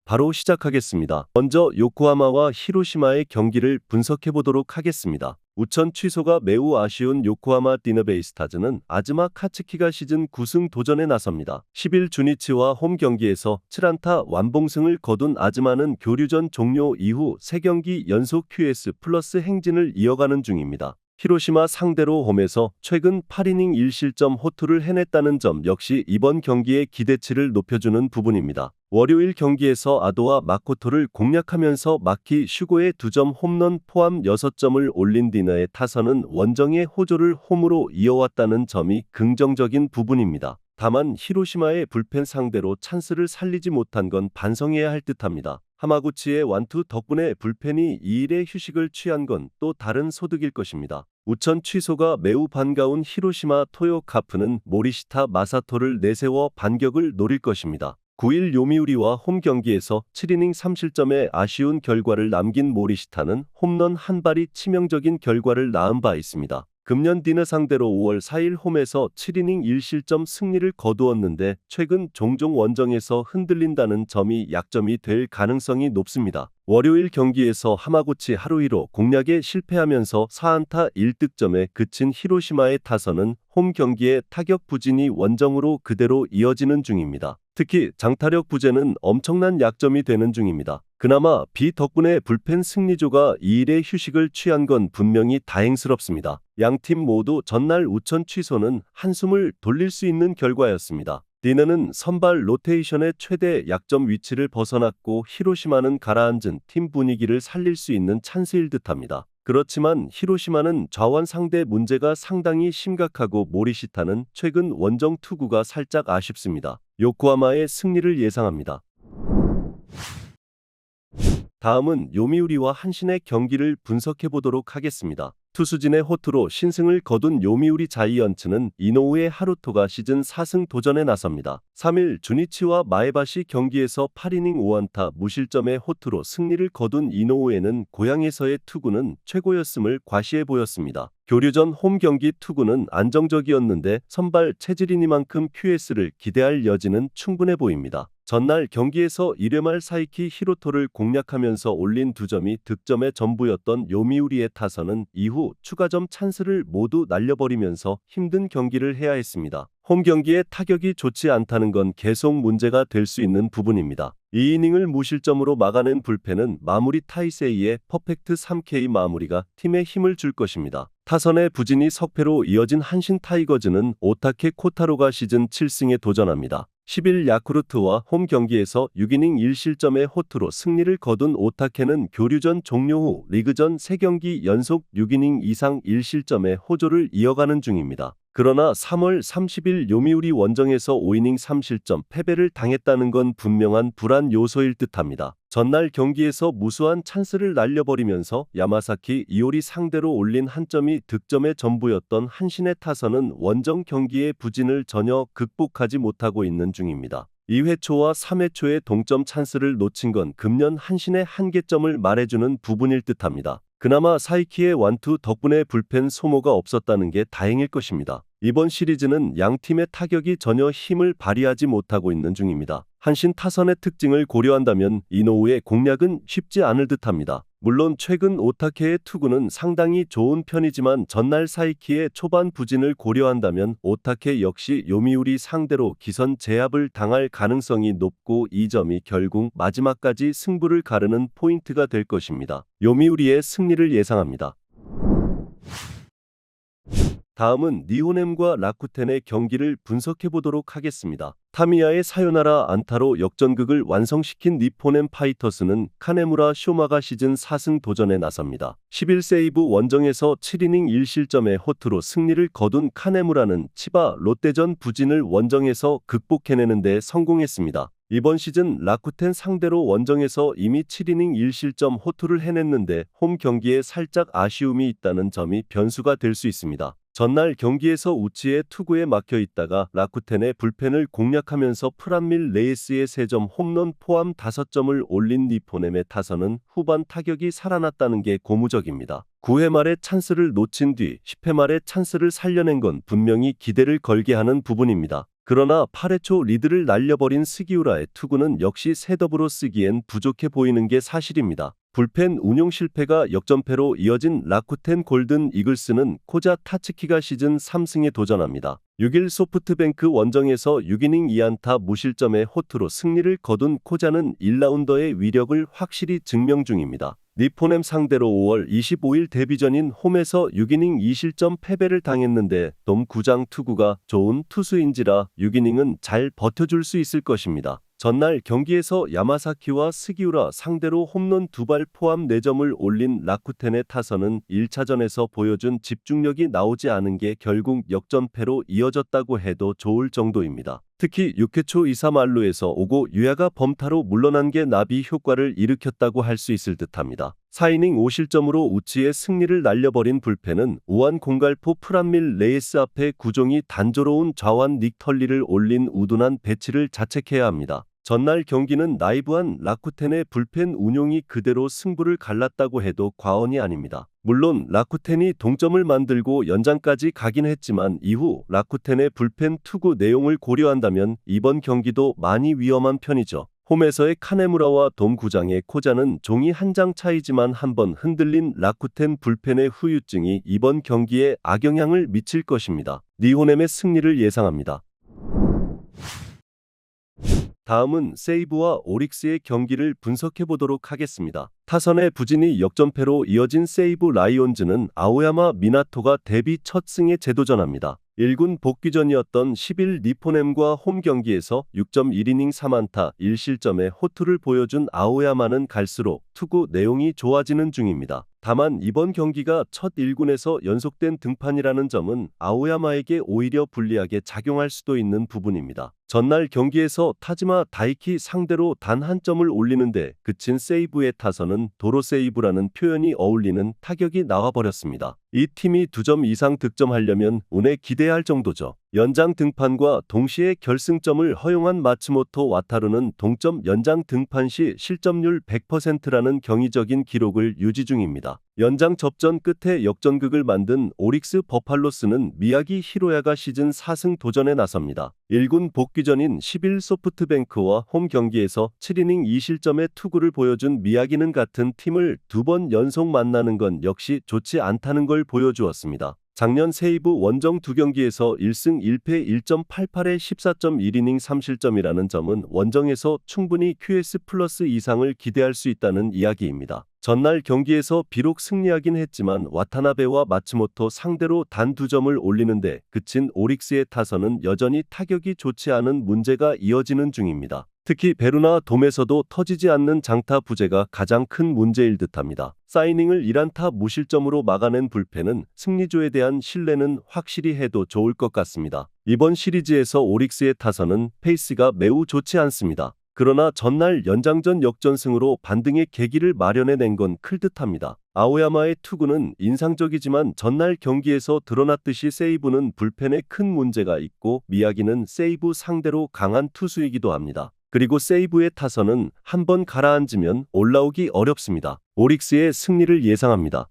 바로 시작하겠습니다. 먼저 요코하마와 히로시마의 경기를 분석해 보도록 하겠습니다. 우천 취소가 매우 아쉬운 요코하마 디너베이스타즈는 아즈마 카츠키가 시즌 9승 도전에 나섭니다. 10일 주니치와 홈 경기에서 7안타 완봉승을 거둔 아즈마는 교류전 종료 이후 3경기 연속 QS 플러스 행진을 이어가는 중입니다. 히로시마 상대로 홈에서 최근 8이닝 1실점 호투를 해냈다는 점 역시 이번 경기의 기대치를 높여주는 부분입니다. 월요일 경기에서 아도와 마코토를 공략하면서 마키 슈고의 2점 홈런 포함 6점을 올린 디너의 타선은 원정의 호조를 홈으로 이어왔다는 점이 긍정적인 부분입니다. 다만 히로시마의 불펜 상대로 찬스를 살리지 못한 건 반성해야 할 듯합니다. 하마구치의 완투 덕분에 불펜이 2일의 휴식을 취한 건 또 다른 소득일 것입니다. 우천 취소가 매우 반가운 히로시마 토요카프는 모리시타 마사토를 내세워 반격을 노릴 것입니다. 9일 요미우리와 홈 경기에서 7이닝 3실점의 아쉬운 결과를 남긴 모리시타는 홈런 한 발이 치명적인 결과를 낳은 바 있습니다. 금년 디너 상대로 5월 4일 홈에서 7이닝 1실점 승리를 거두었는데 최근 종종 원정에서 흔들린다는 점이 약점이 될 가능성이 높습니다. 월요일 경기에서 하마구치 하루이로 공략에 실패하면서 4안타 1득점에 그친 히로시마의 타선은 홈 경기의 타격 부진이 원정으로 그대로 이어지는 중입니다. 특히 장타력 부재는 엄청난 약점이 되는 중입니다. 그나마 비 덕분에 불펜 승리조가 2일의 휴식을 취한 건 분명히 다행스럽습니다. 양팀 모두 전날 우천 취소는 한숨을 돌릴 수 있는 결과였습니다. 디너는 선발 로테이션의 최대 약점 위치를 벗어났고 히로시마는 가라앉은 팀 분위기를 살릴 수 있는 찬스일 듯합니다. 그렇지만 히로시마는 좌완 상대 문제가 상당히 심각하고 모리시타는 최근 원정 투구가 살짝 아쉽습니다. 요코하마의 승리를 예상합니다. 다음은 요미우리와 한신의 경기를 분석해 보도록 하겠습니다. 투수진의 호투로 신승을 거둔 요미우리 자이언츠는 이노우의 하루토가 시즌 4승 도전에 나섭니다. 3일 주니치와 마에바시 경기에서 8이닝 5안타 무실점의 호투로 승리를 거둔 이노우에는 고향에서의 투구는 최고였음을 과시해 보였습니다. 교류전 홈 경기 투구는 안정적이었는데 선발 체질이니만큼 QS를 기대할 여지는 충분해 보입니다. 전날 경기에서 1회 말 사이키 히로토를 공략하면서 올린 2점이 득점의 전부였던 요미우리의 타선은 이후 추가점 찬스를 모두 날려버리면서 힘든 경기를 해야 했습니다. 홈 경기의 타격이 좋지 않다는 건 계속 문제가 될 수 있는 부분입니다. 2이닝을 무실점으로 막아낸 불펜은 마무리 타이세이의 퍼펙트 3K 마무리가 팀에 힘을 줄 것입니다. 타선의 부진이 석패로 이어진 한신 타이거즈는 오타케 코타로가 시즌 7승에 도전합니다. 10일 야쿠르트와 홈 경기에서 6이닝 1실점의 호투로 승리를 거둔 오타케는 교류전 종료 후 리그전 3경기 연속 6이닝 이상 1실점의 호조를 이어가는 중입니다. 그러나 3월 30일 요미우리 원정에서 5이닝 3실점 패배를 당했다는 건 분명한 불안 요소일 듯합니다. 전날 경기에서 무수한 찬스를 날려버리면서 야마사키 이오리 상대로 올린 한 점이 득점의 전부였던 한신의 타선은 원정 경기의 부진을 전혀 극복하지 못하고 있는 중입니다. 2회 초와 3회 초의 동점 찬스를 놓친 건 금년 한신의 한계점을 말해주는 부분일 듯합니다. 그나마 사이키의 완투 덕분에 불펜 소모가 없었다는 게 다행일 것입니다. 이번 시리즈는 양팀의 타격이 전혀 힘을 발휘하지 못하고 있는 중입니다. 한신 타선의 특징을 고려한다면 이노우의 공략은 쉽지 않을 듯합니다. 물론 최근 오타케의 투구는 상당히 좋은 편이지만 전날 사이키의 초반 부진을 고려한다면 오타케 역시 요미우리 상대로 기선 제압을 당할 가능성이 높고 이 점이 결국 마지막까지 승부를 가르는 포인트가 될 것입니다. 요미우리의 승리를 예상합니다. 다음은 니호넴과 라쿠텐의 경기를 분석해 보도록 하겠습니다. 타미야의 사요나라 안타로 역전극을 완성시킨 니포넴 파이터스는 카네무라 쇼마가 시즌 4승 도전에 나섭니다. 11세이브 원정에서 7이닝 1실점의 호투로 승리를 거둔 카네무라는 치바 롯데전 부진을 원정에서 극복해내는 데 성공했습니다. 이번 시즌 라쿠텐 상대로 원정에서 이미 7이닝 1실점 호투를 해냈는데 홈 경기에 살짝 아쉬움이 있다는 점이 변수가 될 수 있습니다. 전날 경기에서 우치의 투구에 막혀 있다가 라쿠텐의 불펜을 공략하면서 프란밀 레이스의 3점 홈런 포함 5점을 올린 니포넴의 타선은 후반 타격이 살아났다는 게 고무적입니다. 9회 말에 찬스를 놓친 뒤 10회 말에 찬스를 살려낸 건 분명히 기대를 걸게 하는 부분입니다. 그러나 8회 초 리드를 날려버린 스기우라의 투구는 역시 셋업으로 쓰기엔 부족해 보이는 게 사실입니다. 불펜 운용 실패가 역전패로 이어진 라쿠텐 골든 이글스는 코자 타츠키가 시즌 3승에 도전합니다. 6일 소프트뱅크 원정에서 6이닝 2안타 무실점의 호투로 승리를 거둔 코자는 1라운더의 위력을 확실히 증명 중입니다. 니포넴 상대로 5월 25일 데뷔전인 홈에서 6이닝 2실점 패배를 당했는데 돔 구장 투구가 좋은 투수인지라 6이닝은 잘 버텨줄 수 있을 것입니다. 전날 경기에서 야마사키와 스기우라 상대로 홈런 2발 포함 4점을 올린 라쿠텐의 타선은 1차전에서 보여준 집중력이 나오지 않은 게 결국 역전패로 이어졌다고 해도 좋을 정도입니다. 특히 6회 초 2사 만루에서 오고 유야가 범타로 물러난 게 나비 효과를 일으켰다고 할 수 있을 듯합니다. 4이닝 5실점으로 우치의 승리를 날려버린 불펜은 우한 공갈포 프란밀 레이스 앞에 구종이 단조로운 좌완 닉털리를 올린 우둔한 배치를 자책해야 합니다. 전날 경기는 나이브한 라쿠텐의 불펜 운용이 그대로 승부를 갈랐다고 해도 과언이 아닙니다. 물론 라쿠텐이 동점을 만들고 연장까지 가긴 했지만 이후 라쿠텐의 불펜 투구 내용을 고려한다면 이번 경기도 많이 위험한 편이죠. 홈에서의 카네무라와 돔 구장의 코자는 종이 한 장 차이지만 한번 흔들린 라쿠텐 불펜의 후유증이 이번 경기에 악영향을 미칠 것입니다. 니호넴의 승리를 예상합니다. 다음은 세이브와 오릭스의 경기를 분석해 보도록 하겠습니다. 타선의 부진이 역전패로 이어진 세이브 라이온즈는 아오야마 미나토가 데뷔 첫 승에 재도전합니다. 1군 복귀전이었던 10일 니포넴과 홈 경기에서 6.1이닝 3안타 1실점의 호투를 보여준 아오야마는 갈수록 투구 내용이 좋아지는 중입니다. 다만 이번 경기가 첫 1군에서 연속된 등판이라는 점은 아오야마에게 오히려 불리하게 작용할 수도 있는 부분입니다. 전날 경기에서 타지마 다이키 상대로 단 한 점을 올리는데 그친 세이브의 타선은 도로 세이브라는 표현이 어울리는 타격이 나와버렸습니다. 이 팀이 2점 이상 득점하려면 운에 기대할 정도죠. 연장 등판과 동시에 결승점을 허용한 마츠모토 와타루는 동점 연장 등판 시 실점률 100%라는 경이적인 기록을 유지 중입니다. 연장 접전 끝에 역전극을 만든 오릭스 버팔로스는 미야기 히로야가 시즌 4승 도전에 나섭니다. 1군 복귀전인 10일 소프트뱅크와 홈 경기에서 7이닝 2실점의 투구를 보여준 미야기는 같은 팀을 2번 연속 만나는 건 역시 좋지 않다는 걸 보여주었습니다. 작년 세이브 원정 2경기에서 1승 1패 1.88에 14.1이닝 3실점이라는 점은 원정에서 충분히 QS 플러스 이상을 기대할 수 있다는 이야기입니다. 전날 경기에서 비록 승리하긴 했지만 와타나베와 마츠모토 상대로 단 2점을 올리는데 그친 오릭스의 타선은 여전히 타격이 좋지 않은 문제가 이어지는 중입니다. 특히 베루나 돔에서도 터지지 않는 장타 부재가 가장 큰 문제일 듯합니다. 사이닝을 1안타 무실점으로 막아낸 불펜은 승리조에 대한 신뢰는 확실히 해도 좋을 것 같습니다. 이번 시리즈에서 오릭스의 타선은 페이스가 매우 좋지 않습니다. 그러나 전날 연장전 역전승으로 반등의 계기를 마련해낸 건 클듯합니다. 아오야마의 투구는 인상적이지만 전날 경기에서 드러났듯이 세이브는 불펜에 큰 문제가 있고 미야기는 세이브 상대로 강한 투수이기도 합니다. 그리고 세이브의 타선은 한번 가라앉으면 올라오기 어렵습니다. 오릭스의 승리를 예상합니다.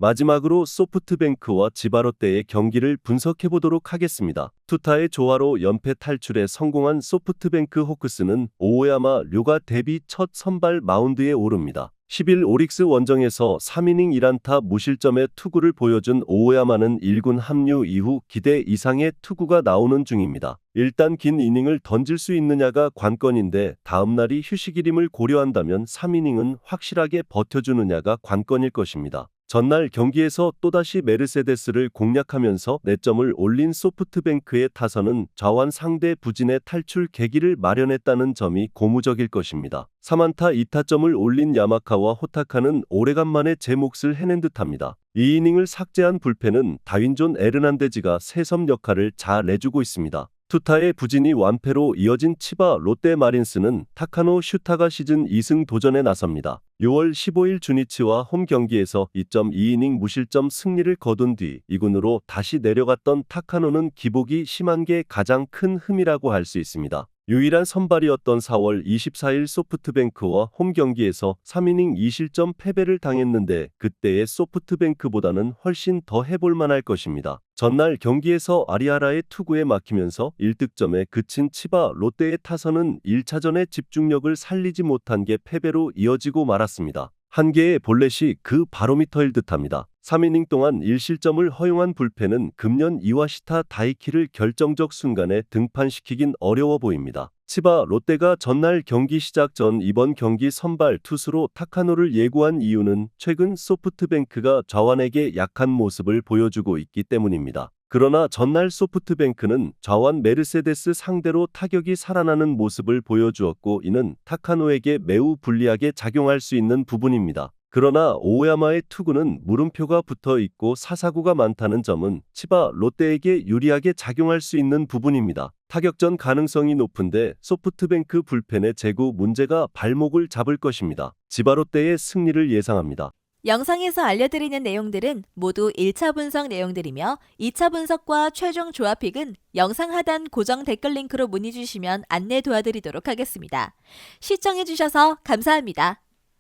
마지막으로 소프트뱅크와 지바롯데의 경기를 분석해 보도록 하겠습니다. 투타의 조화로 연패 탈출에 성공한 소프트뱅크 호크스는 오오야마 료가 데뷔 첫 선발 마운드에 오릅니다. 10일 오릭스 원정에서 3이닝 1안타 무실점의 투구를 보여준 오오야마는 1군 합류 이후 기대 이상의 투구가 나오는 중입니다. 일단 긴 이닝을 던질 수 있느냐가 관건인데 다음날이 휴식일임을 고려한다면 3이닝은 확실하게 버텨주느냐가 관건일 것입니다. 전날 경기에서 또다시 메르세데스를 공략하면서 4점을 올린 소프트뱅크의 타선은 좌완 상대 부진의 탈출 계기를 마련했다는 점이 고무적일 것입니다. 3안타 2타점을 올린 야마카와 호타카는 오래간만에 제 몫을 해낸 듯합니다. 이 이닝을 삭제한 불펜은 다윈존 에르난데즈가 새섬 역할을 잘 해주고 있습니다. 투타의 부진이 완패로 이어진 치바 롯데 마린스는 타카노 슈타가 시즌 2승 도전에 나섭니다. 6월 15일 주니치와 홈 경기에서 2.2이닝 무실점 승리를 거둔 뒤 2군으로 다시 내려갔던 타카노는 기복이 심한 게 가장 큰 흠이라고 할 수 있습니다. 유일한 선발이었던 4월 24일 소프트뱅크와 홈 경기에서 3이닝 2실점 패배를 당했는데 그때의 소프트뱅크보다는 훨씬 더 해볼 만할 것입니다. 전날 경기에서 아리아라의 투구에 막히면서 1득점에 그친 치바 롯데의 타선은 1차전의 집중력을 살리지 못한 게 패배로 이어지고 말았습니다. 한 개의 볼넷이 그 바로미터일 듯합니다. 3이닝 동안 1실점을 허용한 불펜은 금년 이와시타 다이키를 결정적 순간에 등판시키긴 어려워 보입니다. 치바 롯데가 전날 경기 시작 전 이번 경기 선발 투수로 타카노를 예고한 이유는 최근 소프트뱅크가 좌완에게 약한 모습을 보여주고 있기 때문입니다. 그러나 전날 소프트뱅크는 좌완 메르세데스 상대로 타격이 살아나는 모습을 보여주었고 이는 타카노에게 매우 불리하게 작용할 수 있는 부분입니다. 그러나 오야마의 투구는 물음표가 붙어 있고 사사구가 많다는 점은 치바 롯데에게 유리하게 작용할 수 있는 부분입니다. 타격전 가능성이 높은데 소프트뱅크 불펜의 제구 문제가 발목을 잡을 것입니다. 치바 롯데의 승리를 예상합니다. 영상에서 알려드리는 내용들은 모두 1차 분석 내용들이며 2차 분석과 최종 조합픽은 영상 하단 고정 댓글 링크로 문의 주시면 안내 도와드리도록 하겠습니다. 시청해주셔서 감사합니다.